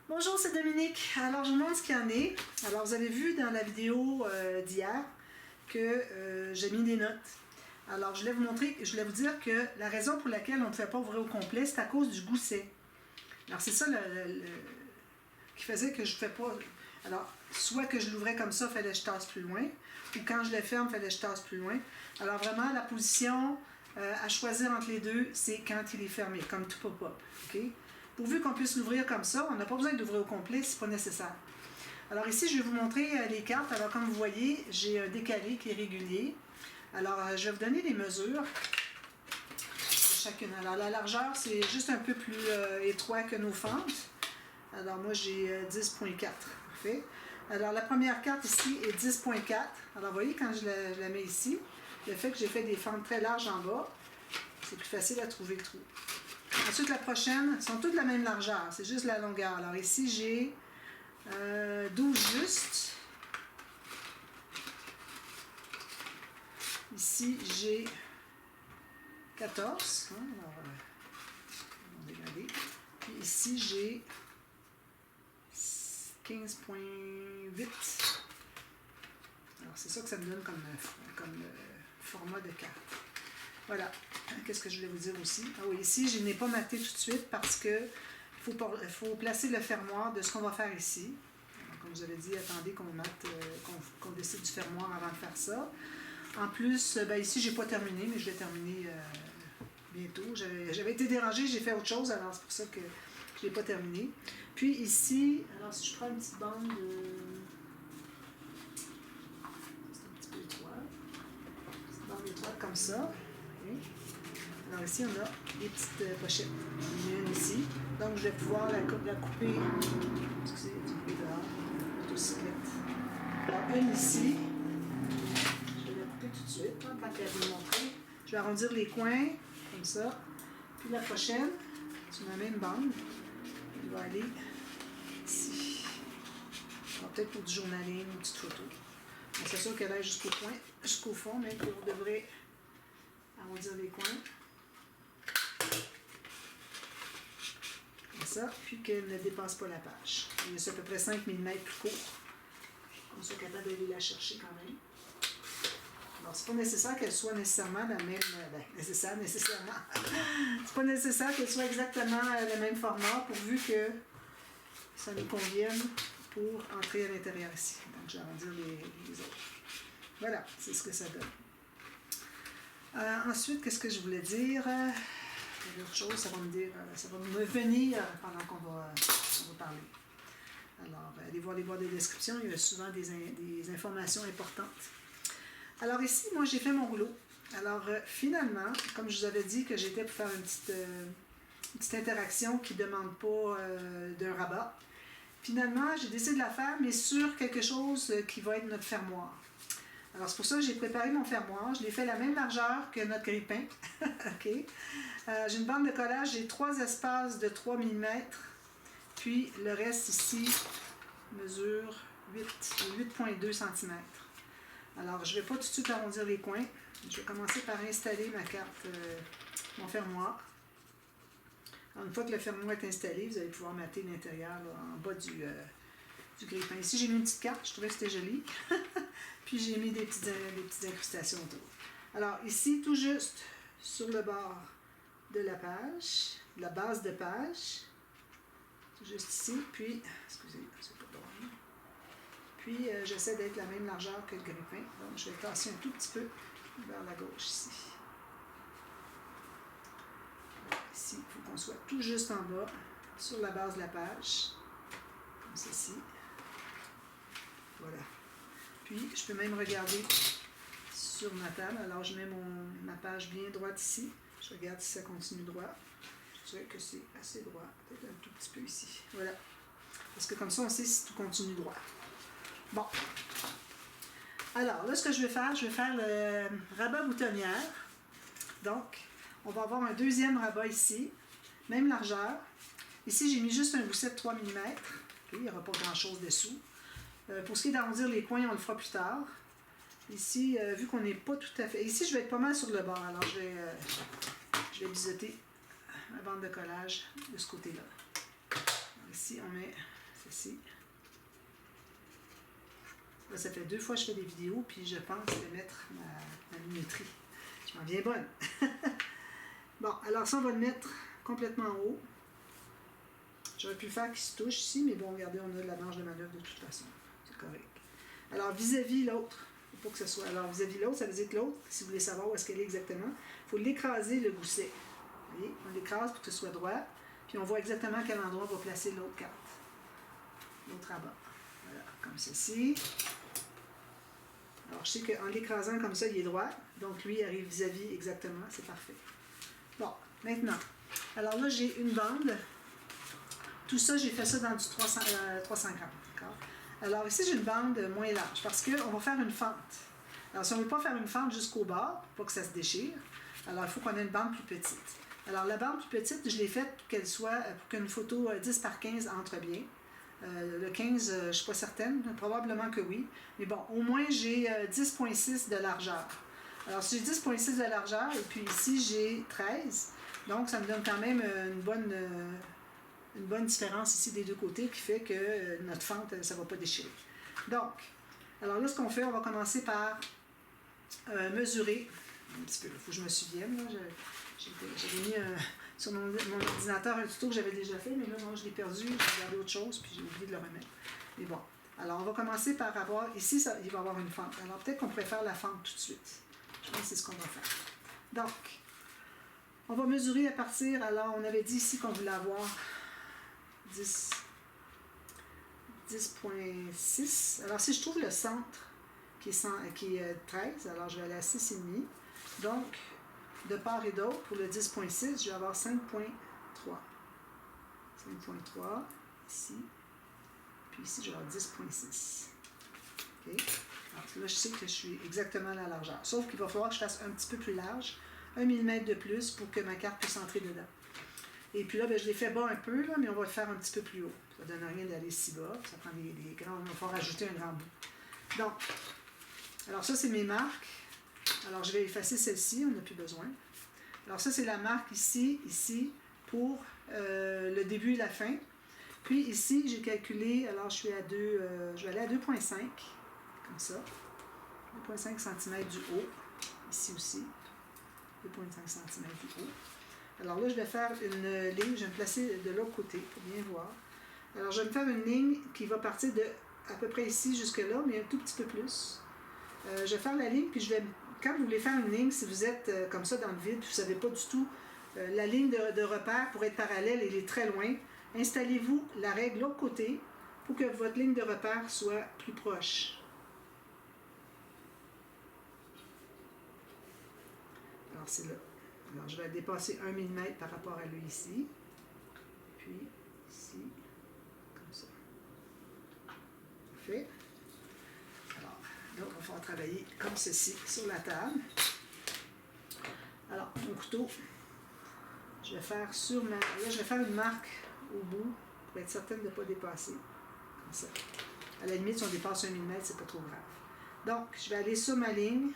Bonjour, c'est Dominique. Alors, je vous montre ce qu'il y en est. Alors, vous avez vu dans la vidéo d'hier que j'ai mis des notes. Alors, je voulais vous dire que la raison pour laquelle on ne fait pas ouvrir au complet, c'est à cause du gousset. Alors, c'est ça qui faisait que je ne fais pas... Alors, soit que je l'ouvrais comme ça, il fallait que je tasse plus loin, ou quand je le ferme, il fallait que je tasse plus loin. Alors, vraiment, la position à choisir entre les deux, c'est quand il est fermé, comme tout pop-up. Okay? Pourvu qu'on puisse l'ouvrir comme ça, on n'a pas besoin d'ouvrir au complet si ce n'est pas nécessaire. Alors ici, je vais vous montrer les cartes. Alors comme vous voyez, j'ai un décalé qui est régulier. Alors je vais vous donner les mesures de chacune. Alors la largeur, c'est juste un peu plus étroit que nos fentes. Alors moi, j'ai 10.4. Parfait. Alors la première carte ici est 10.4. Alors vous voyez, quand je la mets ici, le fait que j'ai fait des fentes très larges en bas, c'est plus facile à trouver le trou. Ensuite, la prochaine, sont toutes de la même largeur, c'est juste la longueur. Alors ici, j'ai 12 justes. Ici, j'ai 14. Hein, alors, on va regarder. Puis ici, j'ai 15.8. Alors, c'est ça que ça me donne comme format de carte. Voilà. Qu'est-ce que je voulais vous dire aussi? Ah oui, ici, je n'ai pas maté tout de suite parce que il faut placer le fermoir de ce qu'on va faire ici. Alors, comme je vous avais dit, attendez qu'on décide du fermoir avant de faire ça. En plus, ici, je n'ai pas terminé, mais je vais terminer bientôt. J'avais été dérangée, j'ai fait autre chose, alors c'est pour ça que je ne l'ai pas terminé. Puis ici, alors si je prends une petite bande c'est un petit peu étroit. Une petite bande étroite comme ça. Okay. Alors ici, on a des petites pochettes. Il y en a une ici. Donc, je vais pouvoir la couper. Excusez, du bruit dehors. Motocyclette. Alors, une ici. Je vais la couper tout de suite. Tant qu'elle va vous montrer. Je vais arrondir les coins, comme ça. Puis la prochaine, c'est la même bande. Elle va aller ici. Alors, peut-être pour du journaling, une petite photo. C'est sûr qu'elle aille jusqu'au coin, jusqu'au fond, mais on devrait arrondir les coins. Comme ça, puis qu'elle ne dépasse pas la page. C'est à peu près 5 mm plus court. Comme ça, capable d'aller la chercher quand même. Alors, c'est pas nécessaire qu'elle soit nécessairement la même... nécessairement. C'est pas nécessaire qu'elle soit exactement le même format, pourvu que ça nous convienne pour entrer à l'intérieur ici. Donc, je vais arrondir les autres. Voilà, c'est ce que ça donne. Ensuite, qu'est-ce que je voulais dire? L'autre chose, ça va me venir pendant qu'on va parler. Alors, allez voir les boîtes de description, il y a souvent des informations importantes. Alors ici, moi, j'ai fait mon rouleau. Alors, finalement, comme je vous avais dit que j'étais pour faire une petite interaction qui ne demande pas d'un rabat, finalement, j'ai décidé de la faire, mais sur quelque chose qui va être notre fermoir. Alors, c'est pour ça que j'ai préparé mon fermoir. Je l'ai fait la même largeur que notre grille-pain. OK. J'ai une bande de collage. J'ai 3 espaces de 3 mm. Puis, le reste ici mesure 8,2 cm. Alors, je ne vais pas tout de suite arrondir les coins. Je vais commencer par installer ma carte, mon fermoir. Alors, une fois que le fermoir est installé, vous allez pouvoir mater l'intérieur en bas du grille-pain. Ici, j'ai mis une petite carte. Je trouvais que c'était joli. Puis j'ai mis des petites incrustations autour. Alors ici, tout juste sur le bord de la page, la base de page, tout juste ici, puis, excusez, c'est pas bon. Puis j'essaie d'être la même largeur que le grille-pain. Donc je vais tasser un tout petit peu vers la gauche ici. Alors, ici, il faut qu'on soit tout juste en bas, sur la base de la page, comme ceci. Voilà. Puis, je peux même regarder sur ma table. Alors, je mets ma page bien droite ici. Je regarde si ça continue droit. Je dirais que c'est assez droit. Peut-être un tout petit peu ici. Voilà. Parce que comme ça, on sait si tout continue droit. Bon. Alors, là, ce que je vais faire le rabat boutonnière. Donc, on va avoir un deuxième rabat ici. Même largeur. Ici, j'ai mis juste un gousset de 3 mm. Okay, il n'y aura pas grand-chose dessous. Pour ce qui est d'arrondir les coins, on le fera plus tard. Ici, vu qu'on n'est pas tout à fait... Ici, je vais être pas mal sur le bord. Alors, je vais biseauter ma bande de collage de ce côté-là. Ici, on met ceci. Là, ça fait 2 fois que je fais des vidéos, puis je pense de mettre ma minuterie. Je m'en viens bonne. Bon, alors ça, on va le mettre complètement en haut. J'aurais pu faire qu'il se touche ici, mais bon, regardez, on a de la marge de manœuvre de toute façon. C'est correct. Alors, vis-à-vis l'autre, il faut que ce soit. Alors, vis-à-vis l'autre, ça veut dire que l'autre, si vous voulez savoir où est-ce qu'elle est exactement, il faut l'écraser le gousset. Vous voyez, on l'écrase pour que ce soit droit, puis on voit exactement à quel endroit on va placer l'autre carte. L'autre abat. Voilà, comme ceci. Alors, je sais qu'en l'écrasant comme ça, il est droit. Donc, lui, il arrive vis-à-vis exactement. C'est parfait. Bon, maintenant. Alors là, j'ai une bande. Tout ça, j'ai fait ça dans du 350. D'accord? Alors, ici, j'ai une bande moins large parce qu'on va faire une fente. Alors, si on ne veut pas faire une fente jusqu'au bord, pour pas que ça se déchire, alors il faut qu'on ait une bande plus petite. Alors, la bande plus petite, je l'ai faite pour qu'elle soit, pour qu'une photo 10 par 15 entre bien. Le 15, je ne suis pas certaine, probablement que oui. Mais bon, au moins j'ai 10,6 de largeur. Alors, si j'ai 10,6 de largeur, et puis ici j'ai 13, donc ça me donne quand même une bonne différence ici des deux côtés qui fait que notre fente, ça ne va pas déchirer. Donc, alors là, ce qu'on fait, on va commencer par mesurer. Un petit peu, il faut que je me souvienne. J'avais mis sur mon ordinateur un tuto que j'avais déjà fait, mais là, non, je l'ai perdu, j'ai regardé autre chose, puis j'ai oublié de le remettre. Mais bon, alors on va commencer par avoir, ici, il va y avoir une fente. Alors peut-être qu'on pourrait faire la fente tout de suite. Je pense que c'est ce qu'on va faire. Donc, on va mesurer à partir, alors on avait dit ici qu'on voulait avoir 10,6. Alors si je trouve le centre qui est 13, alors je vais aller à 6,5. Donc, de part et d'autre, pour le 10,6, je vais avoir 5,3. 5,3 ici. Puis ici, je vais avoir 10,6. OK? Alors là, je sais que je suis exactement à la largeur. Sauf qu'il va falloir que je fasse un petit peu plus large, 1 mm de plus pour que ma carte puisse entrer dedans. Et puis là, ben, je l'ai fait bas un peu, là, mais on va le faire un petit peu plus haut. Ça ne donne rien d'aller si bas. Ça prend des grands. Il va falloir rajouter un grand bout. Donc, alors ça, c'est mes marques. Alors, je vais effacer celle-ci, on n'a plus besoin. Alors ça, c'est la marque ici, pour le début et la fin. Puis ici, j'ai calculé, alors je vais aller à 2,5, comme ça. 2,5 cm du haut, ici aussi. 2,5 cm du haut. Alors là, je vais faire une ligne, je vais me placer de l'autre côté pour bien voir. Alors, je vais me faire une ligne qui va partir de à peu près ici jusque là, mais un tout petit peu plus. Je vais faire la ligne, puis quand vous voulez faire une ligne, si vous êtes comme ça dans le vide, puis vous ne savez pas du tout, la ligne de repère pour être parallèle, elle est très loin. Installez-vous la règle de l'autre côté pour que votre ligne de repère soit plus proche. Alors, c'est là. Alors, je vais dépasser 1 mm par rapport à lui ici. Puis, ici, comme ça. Parfait. Alors, là, on va pouvoir travailler comme ceci sur la table. Alors, mon couteau, je vais faire là, je vais faire une marque au bout pour être certaine de ne pas dépasser. Comme ça. À la limite, si on dépasse 1 mm, c'est pas trop grave. Donc, je vais aller sur ma ligne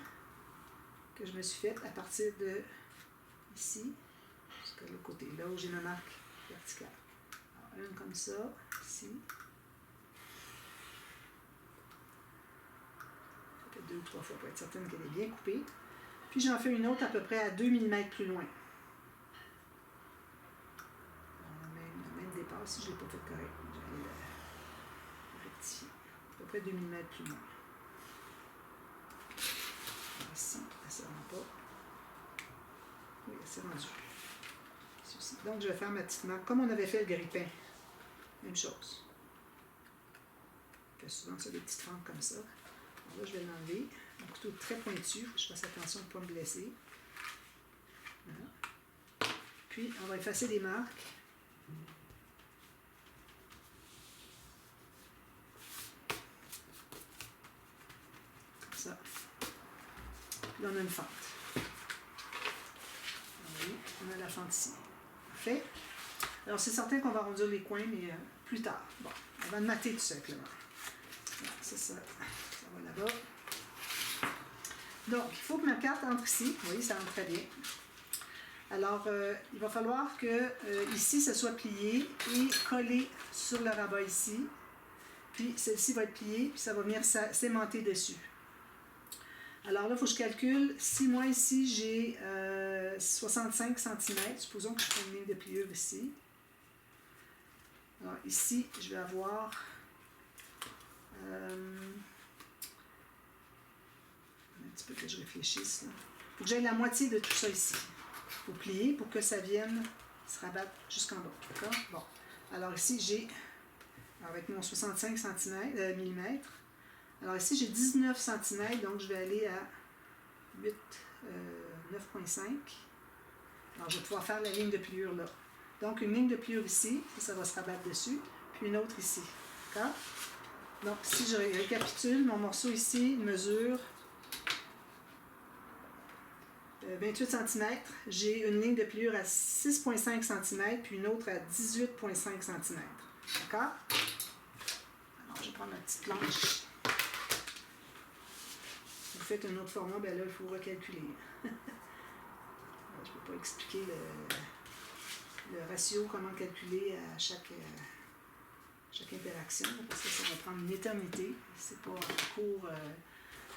que je me suis faite à partir de ici, jusqu'à l'autre côté, là où j'ai ma marque verticale. Alors, une comme ça, ici. Je fais 2 ou 3 fois pour être certaine qu'elle est bien coupée. Puis j'en fais une autre à peu près à 2 mm plus loin. Le même départ, si je ne l'ai pas fait correct, je vais aller rectifier. À peu près 2 mm plus loin. Ici, elle ne se rend pas. Oui, elle s'est rendue. Ici. Donc, je vais faire ma petite marque, comme on avait fait le grille-pain. Même chose. Je fais souvent ça, des petites fentes comme ça. Alors là, je vais l'enlever. Mon couteau est très pointu, il faut que je fasse attention de ne pas me blesser. Voilà. Puis, on va effacer les marques. Comme ça. Puis là, on a une fente. Oui, on a la fente ici. Parfait. Alors, c'est certain qu'on va arrondir les coins, mais plus tard. Bon, on va le mater tout simplement. Voilà, ça va là-bas. Donc, il faut que ma carte entre ici. Vous voyez, ça entre très bien. Alors, il va falloir que ici, ça soit plié et collé sur le rabat ici. puis celle-ci va être pliée, puis ça va venir s'aimanter dessus. Alors là, il faut que je calcule. Si moi ici, j'ai 65 cm, supposons que je fais une ligne de pliure ici. Alors ici, je vais avoir... un petit peu que je réfléchisse. Il faut que j'aille la moitié de tout ça ici. Il faut plier pour que ça vienne se rabattre jusqu'en bas. D'accord? Bon. Alors ici, j'ai, avec mon 65 mm, alors ici, j'ai 19 cm, donc je vais aller à 9,5. Alors, je vais pouvoir faire la ligne de pliure là. Donc, une ligne de pliure ici, ça va se rabattre dessus, puis une autre ici. D'accord? Donc, si je récapitule, mon morceau ici mesure 28 cm. J'ai une ligne de pliure à 6,5 cm, puis une autre à 18,5 cm. D'accord? Alors, je vais prendre ma petite planche. Si vous faites un autre format, ben là, il faut recalculer. Je ne peux pas expliquer le ratio, comment calculer à chaque interaction, parce que ça va prendre une éternité. C'est pas un cours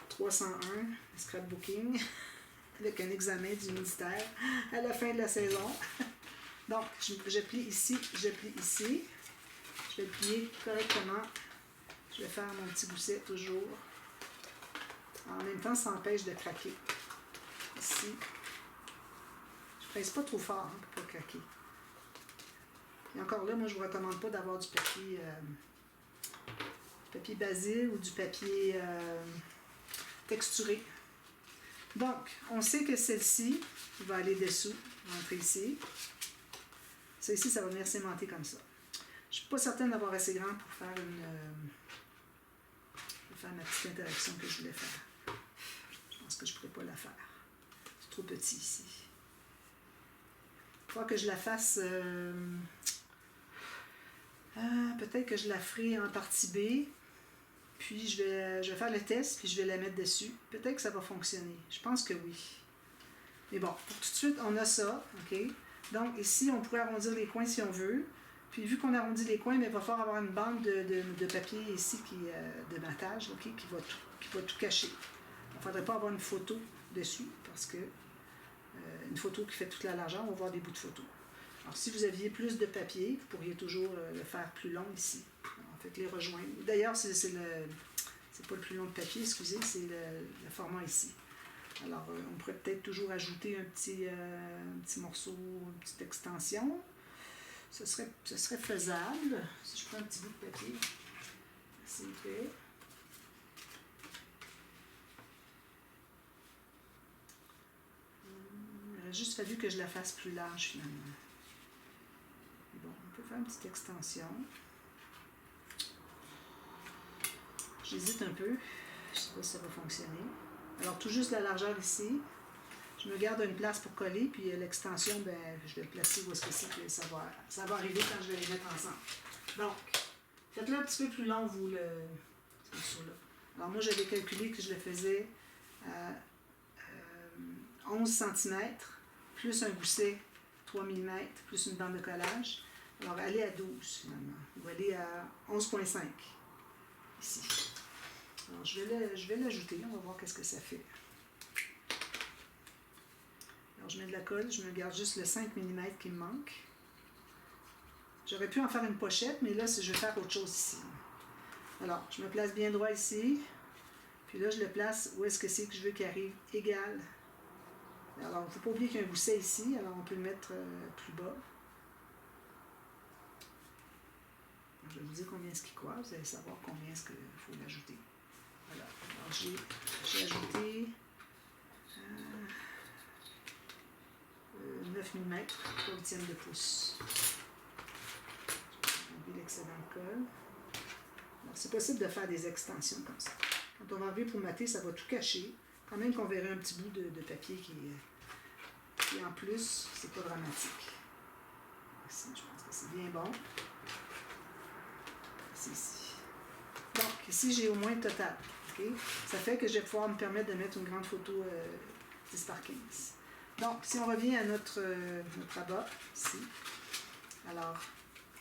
301, scrapbooking, avec un examen du ministère à la fin de la saison. Donc, je plie ici, je plie ici. Je vais plier correctement. Je vais faire mon petit gousset toujours. En même temps, ça empêche de craquer. Ici. Je ne presse pas trop fort pour ne pas craquer. Et encore là, moi, je ne vous recommande pas d'avoir du papier basil ou du papier texturé. Donc, on sait que celle-ci va aller dessous, rentrer ici. Ça ici, ça va venir s'aimanter comme ça. Je ne suis pas certaine d'avoir assez grand pour faire ma petite interaction que je voulais faire. Je pense que je ne pourrais pas la faire. C'est trop petit ici. Il faut que je la fasse... peut-être que je la ferai en partie B. Puis je vais faire le test, puis je vais la mettre dessus. Peut-être que ça va fonctionner. Je pense que oui. Mais bon, pour tout de suite, on a ça. OK? Donc ici, on pourrait arrondir les coins si on veut. Puis vu qu'on arrondit les coins, mais il va falloir avoir une bande de papier ici, de battage, okay, qui va tout cacher. Il ne faudrait pas avoir une photo dessus, parce que une photo qui fait toute la largeur, on va voir des bouts de photo. Alors si vous aviez plus de papier, vous pourriez toujours le faire plus long ici. En fait, les rejoindre. D'ailleurs, c'est pas le plus long de papier, excusez, c'est le format ici. Alors, on pourrait peut-être toujours ajouter un petit morceau, une petite extension. Ce serait faisable. Si je prends un petit bout de papier, c'est fait. Il aurait juste fallu que je la fasse plus large finalement. Bon, on peut faire une petite extension. J'hésite un peu. Je ne sais pas si ça va fonctionner. Alors, tout juste la largeur ici. Je me garde une place pour coller, puis l'extension, ben, je vais le placer où est-ce que c'est que ça va arriver quand je vais les mettre ensemble. Donc, faites-le un petit peu plus long, vous, ce morceau-là. Alors, moi, j'avais calculé que je le faisais à 11 cm, plus un gousset 3 mm, plus une bande de collage. Alors, aller à 12, finalement. On va aller à 11,5 ici. Alors, je vais l'ajouter. On va voir qu'est-ce que ça fait. Alors, je mets de la colle. Je me garde juste le 5 mm qui me manque. J'aurais pu en faire une pochette, mais là, je vais faire autre chose ici. Alors, je me place bien droit ici. Puis là, je le place où est-ce que c'est que je veux qu'il arrive égal. Alors, il ne faut pas oublier qu'il y a un gousset ici. Alors, on peut le mettre plus bas. Je vais vous dire combien est-ce qu'il croise. Vous allez savoir combien est-ce qu'il faut l'ajouter. Voilà. Alors, j'ai ajouté 9 mm, 3/8 de pouce. J'ai enlevé l'excédent de colle. Alors, c'est possible de faire des extensions comme ça. Quand on va enlever pour mater, ça va tout cacher. Quand même qu'on verrait un petit bout de papier qui en plus, c'est pas dramatique. Ici, je pense que c'est bien bon. C'est ici. Donc, ici, j'ai au moins le total. Okay? Ça fait que je vais pouvoir me permettre de mettre une grande photo 10 par 15. Donc, si on revient à notre abat, ici, alors,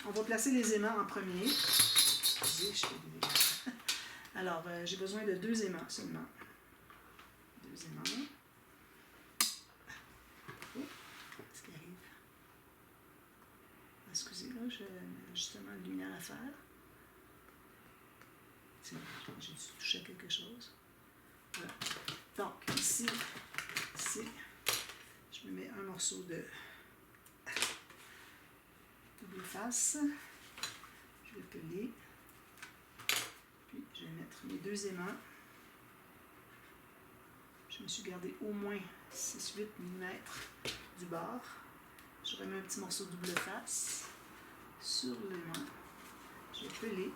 on va placer les aimants en premier. Excusez, je fais des... Alors, j'ai besoin de 2 aimants seulement. 2 aimants. Oh, qu'est-ce qui arrive? Excusez, là, j'ai justement une lumière à faire. Tiens, j'ai dû toucher à quelque chose. Voilà. Donc, ici, je me mets un morceau de double face. Je vais peler. Puis, je vais mettre mes 2 aimants. Je me suis gardé au moins 6-8 mm du bord. Je remets un petit morceau de double face sur l'aimant. Je vais peler.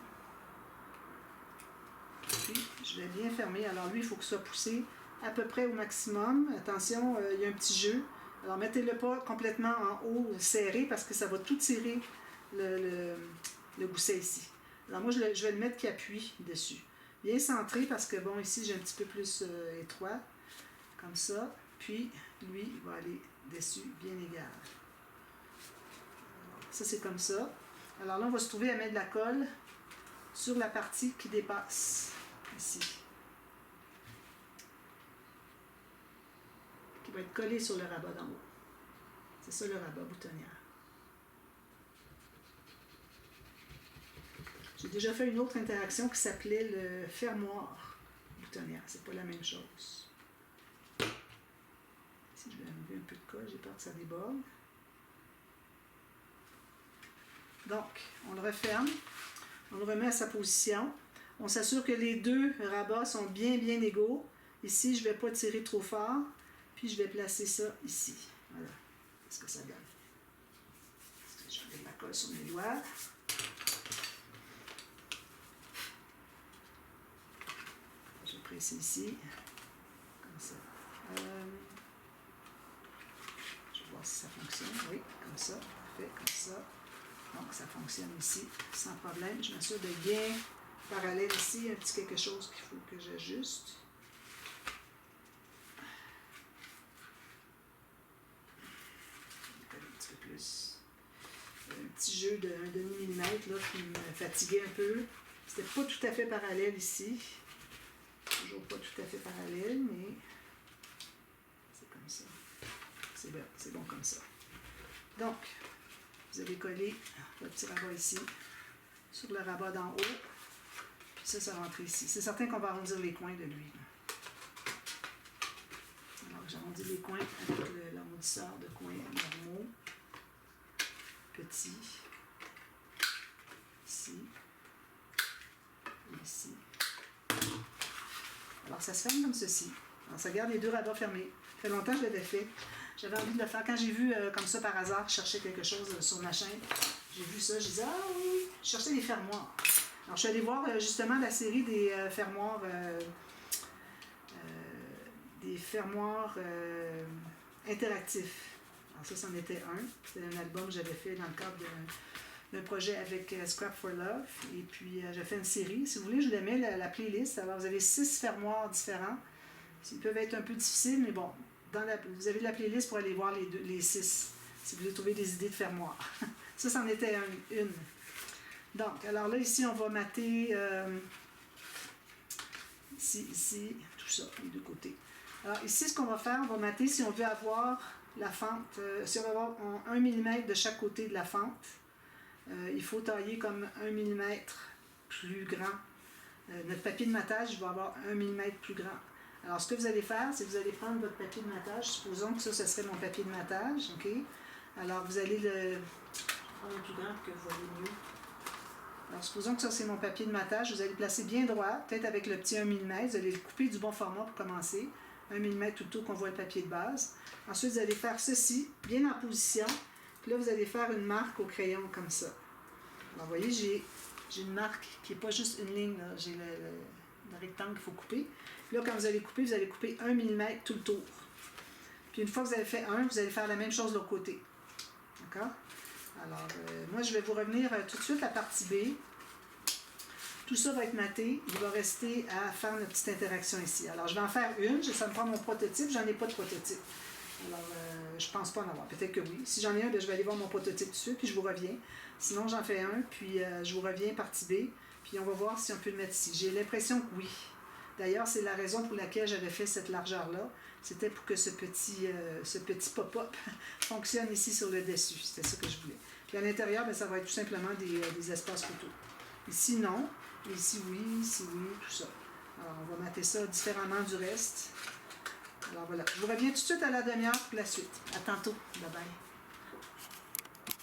Puis, je vais bien fermer. Alors lui, il faut qu'il soit poussé à peu près au maximum. Attention, il y a un petit jeu. Alors, mettez-le pas complètement en haut serré parce que ça va tout tirer le gousset ici. Alors moi, je vais le mettre qui appuie dessus. Bien centré parce que, bon, ici, j'ai un petit peu plus étroit. Comme ça. Puis, lui, il va aller dessus bien égal. Alors, ça, c'est comme ça. Alors là, on va se trouver à mettre de la colle sur la partie qui dépasse. Ici. Qui va être collée sur le rabat d'en haut. C'est ça le rabat boutonnière. J'ai déjà fait une autre interaction qui s'appelait le fermoir boutonnière. C'est pas la même chose. Ici, je vais enlever un peu de colle, j'ai peur que ça déborde. Donc, on le referme. On le remet à sa position. On s'assure que les 2 rabats sont bien égaux. Ici, je ne vais pas tirer trop fort. Puis, je vais placer ça ici. Voilà. Qu'est-ce que ça donne? Je vais mettre la colle sur mes doigts. Je vais presser ici. Comme ça. Je vais voir si ça fonctionne. Oui, comme ça. Parfait, comme ça. Donc, ça fonctionne ici, sans problème. Je m'assure de bien parallèle ici. Il y a un petit quelque chose qu'il faut que j'ajuste. Un petit peu plus. Un petit jeu de 1/2 millimètre là, qui me fatiguait un peu. C'était pas tout à fait parallèle ici. Toujours pas tout à fait parallèle, mais c'est comme ça. C'est bon comme ça. Donc, vous allez coller votre petit rabat ici, sur le rabat d'en haut, puis ça va rentrer ici. C'est certain qu'on va arrondir les coins de lui. Alors, j'arrondis les coins avec l'arrondisseur de coins normaux. Petit. Ici. Et ici. Alors, ça se ferme comme ceci. Alors, ça garde les 2 rabats fermés. Ça fait longtemps que je l'avais fait. J'avais envie de le faire. Quand j'ai vu comme ça par hasard, je cherchais quelque chose sur ma chaîne. J'ai vu ça, j'ai dit ah oui, je cherchais des fermoirs. Alors je suis allée voir justement la série des fermoirs interactifs. Alors ça, c'en était un. C'était un album que j'avais fait dans le cadre d'un projet avec Scrap for Love. Et puis j'ai fait une série. Si vous voulez, je vous mets la playlist. Alors vous avez 6 fermoirs différents. Ils peuvent être un peu difficiles, mais bon. Vous avez la playlist pour aller voir les 6, si vous voulez trouver des idées de fermoirs. Ça, c'en était une. Donc, alors là, ici, on va mater ici, tout ça, les 2 côtés. Alors ici, ce qu'on va faire, on va mater si on veut avoir la fente, si on veut avoir 1 mm de chaque côté de la fente, il faut tailler comme 1 mm plus grand. Notre papier de matage va avoir 1 mm plus grand. Alors, ce que vous allez faire, c'est que vous allez prendre votre papier de matage. Supposons que ça, ce serait mon papier de matage. OK? Alors, vous allez le prendre un plus grand pour que vous voyez mieux. Alors, supposons que ça, c'est mon papier de matage. Vous allez le placer bien droit, peut-être avec le petit 1 mm. Vous allez le couper du bon format pour commencer. 1 mm tout le tour qu'on voit le papier de base. Ensuite, vous allez faire ceci, bien en position. Puis là, vous allez faire une marque au crayon comme ça. Alors, vous voyez, j'ai une marque qui n'est pas juste une ligne. J'ai le rectangle qu'il faut couper. Puis là, quand vous allez couper 1 mm tout le tour. Puis une fois que vous avez fait un, vous allez faire la même chose de l'autre côté. D'accord? Alors, moi, je vais vous revenir tout de suite à la partie B. Tout ça va être maté. Il va rester à faire notre petite interaction ici. Alors, je vais en faire une. Ça me prend mon prototype. J'en ai pas de prototype. Alors, je pense pas en avoir. Peut-être que oui. Si j'en ai un, bien, je vais aller voir mon prototype tout de suite, puis je vous reviens. Sinon, j'en fais un, puis je vous reviens partie B. Puis on va voir si on peut le mettre ici. J'ai l'impression que oui. D'ailleurs, c'est la raison pour laquelle j'avais fait cette largeur-là. C'était pour que ce petit pop-up fonctionne ici sur le dessus. C'était ça que je voulais. Puis à l'intérieur, ça va être tout simplement des espaces photos. Ici, non. Ici, oui. Ici, oui. Tout ça. Alors, on va mater ça différemment du reste. Alors voilà. Je vous reviens tout de suite à la demi-heure pour la suite. À tantôt. Bye bye.